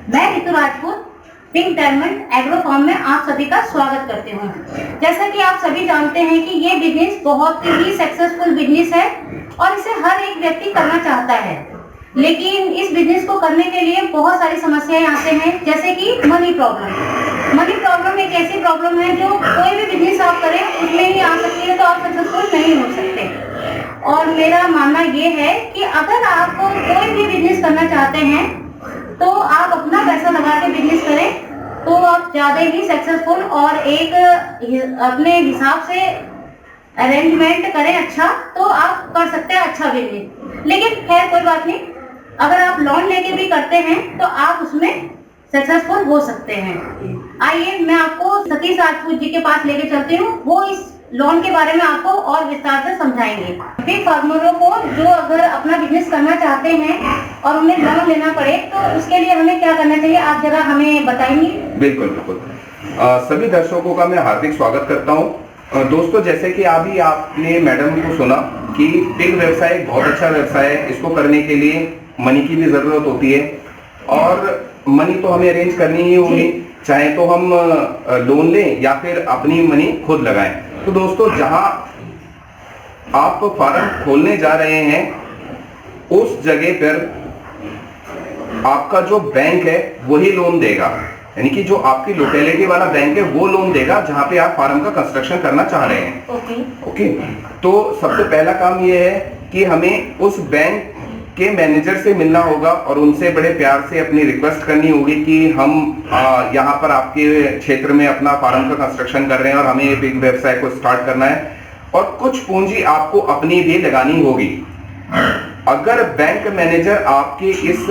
मैं Ritu Rajput pink diamond agro farm में आप सभी का स्वागत करती हूँ। जैसा कि आप सभी जानते हैं कि ये बिजनेस बहुत ही सक्सेसफुल बिजनेस है और इसे हर एक व्यक्ति करना चाहता है, लेकिन इस बिजनेस को करने के लिए बहुत सारी समस्याएं आते हैं, जैसे कि मनी प्रॉब्लम। मनी प्रॉब्लम एक ऐसी प्रॉब्लम है जो कोई भी बिजनेस आप करें उसमें ही आ सकती है, तो आप सक्सेसफुल नहीं हो सकते। और मेरा मानना ये है कि अगर आप कोई भी बिजनेस करना चाहते हैं तो आप अपना पैसा लगा के बिजनेस करें तो आप ज्यादा ही सक्सेसफुल और एक अपने हिसाब से अरेंजमेंट करें अच्छा, तो आप कर सकते हैं अच्छा बिजनेस। लेकिन खैर कोई बात नहीं, अगर आप लोन लेके भी करते हैं तो आप उसमें सक्सेसफुल हो सकते हैं। आइए मैं आपको सतीश राजपूत जी के पास लेके चलती हूँ, वो इस लोन के बारे में आपको और विस्तार से समझाएंगे। सभी फार्मरों को जो अगर अपना बिजनेस करना चाहते हैं और उन्हें लोन लेना पड़े तो उसके लिए हमें क्या करना चाहिए, आप जरा हमें बताएंगे। बिल्कुल बिल्कुल। सभी दर्शकों का मैं हार्दिक स्वागत करता हूं। दोस्तों, जैसे कि अभी आपने मैडम को सुना कि पिग व्यवसाय एक बहुत अच्छा व्यवसाय है। इसको करने के लिए मनी की भी जरूरत होती है और मनी तो हमें अरेंज करनी ही होगी, चाहे तो हम लोन लें या फिर अपनी मनी खुद लगाएं। तो दोस्तों, जहां आप फार्म खोलने जा रहे हैं उस जगह पर आपका जो बैंक है वही लोन देगा, यानी कि जो आपकी लोकेलिटी वाला बैंक है वो लोन देगा जहां पे आप फार्म का कंस्ट्रक्शन करना चाह रहे हैं। ओके। तो सबसे पहला काम ये है कि हमें उस बैंक के मैनेजर से मिलना होगा और उनसे बड़े प्यार से अपनी रिक्वेस्ट करनी होगी कि हम यहाँ पर आपके क्षेत्र में अपना फार्म का कंस्ट्रक्शन कर रहे हैं और हमें ये बिग व्यवसाय को स्टार्ट करना है, और कुछ पूंजी आपको अपनी भी लगानी होगी। अगर बैंक मैनेजर आपकी इस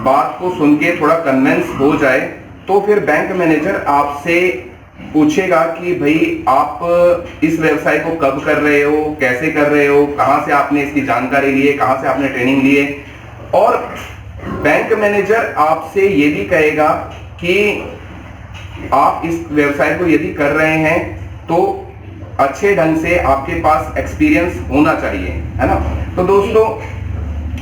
बात को सुन के थोड़ा कन्विंस हो जाए तो फिर बैंक मैनेजर आपसे पूछेगा कि भाई आप इस व्यवसाय को कब कर रहे हो, कैसे कर रहे हो, कहां से आपने इसकी जानकारी ली है, कहां से आपने ट्रेनिंग ली है। और बैंक मैनेजर आपसे ये भी कहेगा कि आप इस व्यवसाय को यदि कर रहे हैं तो अच्छे ढंग से आपके पास एक्सपीरियंस होना चाहिए, है ना। तो दोस्तों,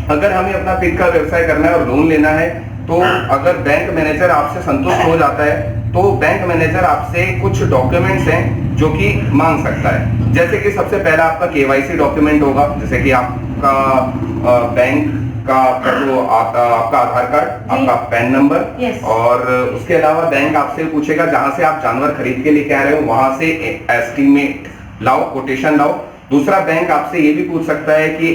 अगर हमें अपना पिग का व्यवसाय करना है और लोन लेना है तो अगर बैंक मैनेजर आपसे संतुष्ट हो जाता है तो बैंक मैनेजर आपसे कुछ डॉक्यूमेंट्स हैं जो कि मांग सकता है। जैसे कि सबसे पहला आपका केवाईसी डॉक्यूमेंट होगा, जैसे कि आपका बैंक का जो आपका आधार कार्ड, आपका पैन नंबर, और उसके अलावा बैंक आपसे पूछेगा जहां से आप जानवर खरीद के लेके आ रहे हो वहां से एस्टीमेट लाओ, कोटेशन लाओ। दूसरा, बैंक आपसे ये भी पूछ सकता है कि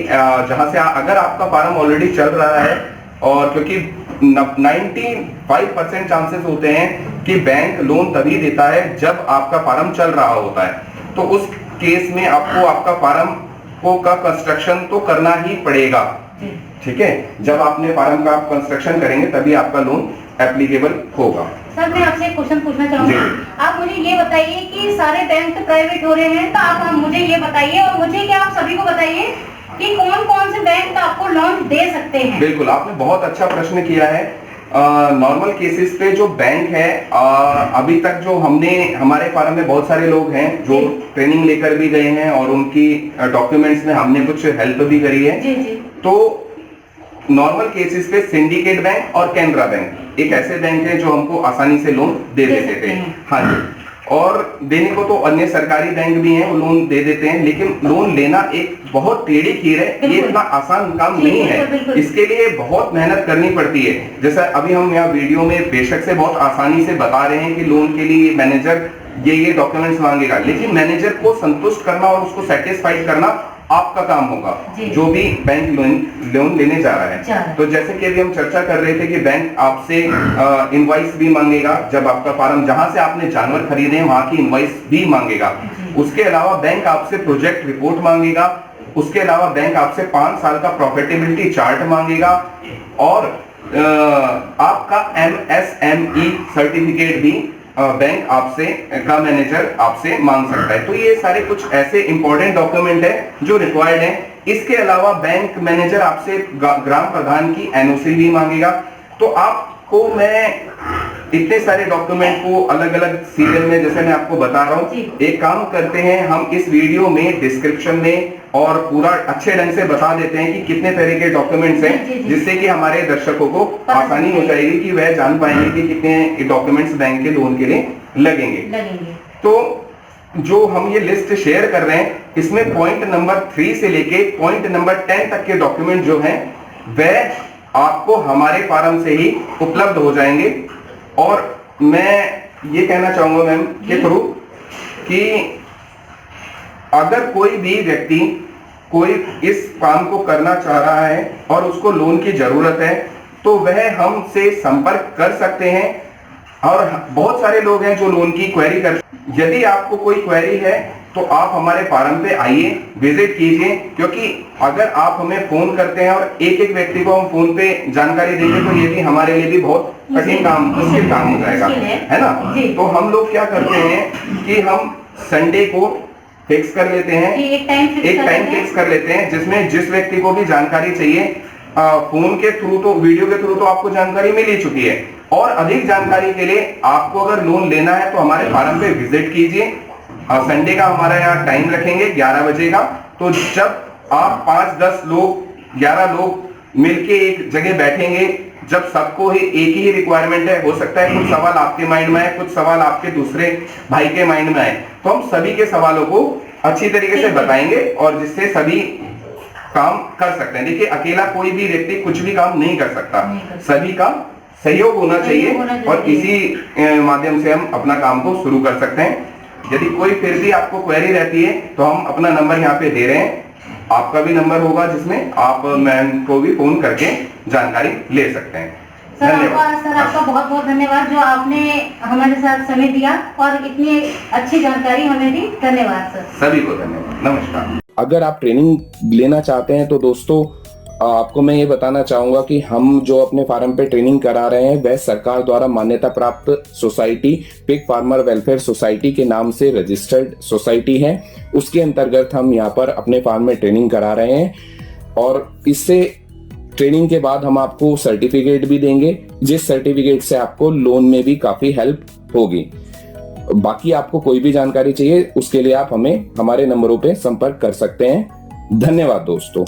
जहां से अगर आपका फार्म ऑलरेडी चल रहा है, और क्योंकि 95% चांसेस होते हैं कि बैंक लोन तभी देता है जब आपका फार्म चल रहा होता है, तो उस केस में आपको आपका फार्म का कंस्ट्रक्शन तो करना ही पड़ेगा। ठीक है, जब आपने फार्म का कंस्ट्रक्शन करेंगे तभी आपका लोन एप्लीकेबल होगा। सर, मैं आपसे एक क्वेश्चन पूछना चाहूंगी। आप मुझे ये बताइए कि सारे बैंक तो प्राइवेट हो रहे हैं, तो आप मुझे ये बताइए और मुझे क्या आप सभी को बताइए कि कौन कौन से बैंक आपको लोन दे सकते हैं। बिल्कुल, आपने बहुत अच्छा प्रश्न किया है। नॉर्मल केसेस पे जो बैंक है, अभी तक जो हमारे फार्म में बहुत सारे लोग हैं जो ट्रेनिंग लेकर भी गए हैं और उनकी डॉक्यूमेंट्स में हमने कुछ हेल्प भी करी है। जी जी। तो नॉर्मल केसेस पे सिंडिकेट बैंक और कैनरा बैंक एक ऐसे बैंक है जो हमको आसानी से लोन दे देते थे। हाँ जी, और देने को तो अन्य सरकारी बैंक भी हैं, वो लोन दे देते हैं, लेकिन लोन लेना एक बहुत टेढ़ी खीर है। ये इतना आसान काम नहीं है, इसके लिए बहुत मेहनत करनी पड़ती है। जैसा अभी हम यहाँ वीडियो में बेशक से बहुत आसानी से बता रहे हैं कि लोन के लिए मैनेजर ये डॉक्यूमेंट्स मांगेगा, लेकिन मैनेजर को संतुष्ट करना और उसको सेटिस्फाइड करना आपका काम होगा, जो भी बैंक लोन लेने जा रहा है। तो जैसे कि अभी हम चर्चा कर रहे थे कि बैंक आपसे इनवॉइस भी मांगेगा, जब आपका फार्म जहां से आपने जानवर खरीदे हैं वहां की इनवॉइस भी मांगेगा। उसके अलावा बैंक आपसे प्रोजेक्ट रिपोर्ट मांगेगा। उसके अलावा बैंक आपसे 5 साल का प्रॉफिटेबिलिटी चार्ट मांगेगा और आपका MSME सर्टिफिकेट भी बैंक आपसे का मैनेजर आपसे मांग सकता है। तो ये सारे कुछ ऐसे इंपॉर्टेंट डॉक्यूमेंट है जो रिक्वायर्ड है। इसके अलावा बैंक मैनेजर आपसे ग्राम प्रधान की NOC भी मांगेगा। तो आपको मैं इतने सारे डॉक्यूमेंट को अलग अलग सीरियल में, जैसे मैं आपको बता रहा हूँ, एक काम करते हैं हम इस वीडियो में डिस्क्रिप्शन में और पूरा अच्छे ढंग से बता देते हैं कि कितने तरह के डॉक्यूमेंट्स हैं, जिससे कि हमारे दर्शकों को आसानी हो जाएगी कि वह जान पाएंगे कि कितने डॉक्यूमेंट्स बैंक के लोन के लिए लगेंगे। तो जो हम ये लिस्ट शेयर कर रहे हैं, इसमें पॉइंट नंबर 3 से लेके पॉइंट नंबर 10 तक के डॉक्यूमेंट जो हैं वह आपको हमारे फार्म से ही उपलब्ध हो जाएंगे। और मैं ये कहना चाहूंगा मैम के थ्रू कि अगर कोई भी व्यक्ति कोई इस काम को करना चाह रहा है और उसको लोन की जरूरत है तो वह हमसे संपर्क कर सकते हैं। और बहुत सारे लोग हैं जो लोन की क्वेरी कर, यदि आपको कोई क्वेरी है तो आप हमारे फार्म पे आइए, विजिट कीजिए, क्योंकि अगर आप हमें फोन करते हैं और एक एक व्यक्ति को हम फोन पे जानकारी देंगे तो ये भी हमारे लिए भी बहुत कठिन काम, मुश्किल काम हो जाएगा, है ना। तो हम लोग क्या करते हैं कि हम संडे को फिक्स कर लेते हैं, एक टाइम फिक्स कर लेते हैं जिसमें जिस व्यक्ति को भी जानकारी चाहिए, फोन के थ्रू तो, वीडियो के थ्रू तो आपको जानकारी मिल ही चुकी है, और अधिक जानकारी के लिए आपको अगर लोन लेना है तो हमारे फार्म पे विजिट कीजिए। संडे का हमारा यहाँ टाइम रखेंगे 11 बजे का। तो जब आप 5-10 लोग 11 लोग मिलके एक जगह बैठेंगे, जब सबको ही एक ही रिक्वायरमेंट है, हो सकता है कुछ सवाल आपके माइंड में आए, कुछ सवाल आपके दूसरे भाई के माइंड में आए, तो हम सभी के सवालों को अच्छी तरीके से बताएंगे और जिससे सभी काम कर सकते हैं। देखिए अकेला कोई भी व्यक्ति कुछ भी काम नहीं कर सकता, सभी का सहयोग होना चाहिए और इसी माध्यम से हम अपना काम को शुरू कर सकते हैं। यदि कोई फिर भी आपको क्वेरी रहती है तो हम अपना नंबर यहाँ पे दे रहे हैं, आपका भी नंबर होगा जिसमें आप मैम को भी फोन करके जानकारी ले सकते हैं। सर आपका बहुत बहुत धन्यवाद जो आपने हमारे साथ समय दिया और इतनी अच्छी जानकारी हमें दी। धन्यवाद सर। सभी को धन्यवाद, नमस्कार। अगर आप ट्रेनिंग लेना चाहते हैं तो दोस्तों आपको मैं ये बताना चाहूंगा कि हम जो अपने फार्म पे ट्रेनिंग करा रहे हैं वह सरकार द्वारा मान्यता प्राप्त society pig farmer welfare society के नाम से रजिस्टर्ड सोसाइटी है। उसके अंतर्गत हम यहाँ पर अपने फार्म में ट्रेनिंग करा रहे हैं और इससे ट्रेनिंग के बाद हम आपको सर्टिफिकेट भी देंगे, जिस सर्टिफिकेट से आपको लोन में भी काफी हेल्प होगी। बाकी आपको कोई भी जानकारी चाहिए उसके लिए आप हमें हमारे नंबरों पे संपर्क कर सकते हैं। धन्यवाद दोस्तों।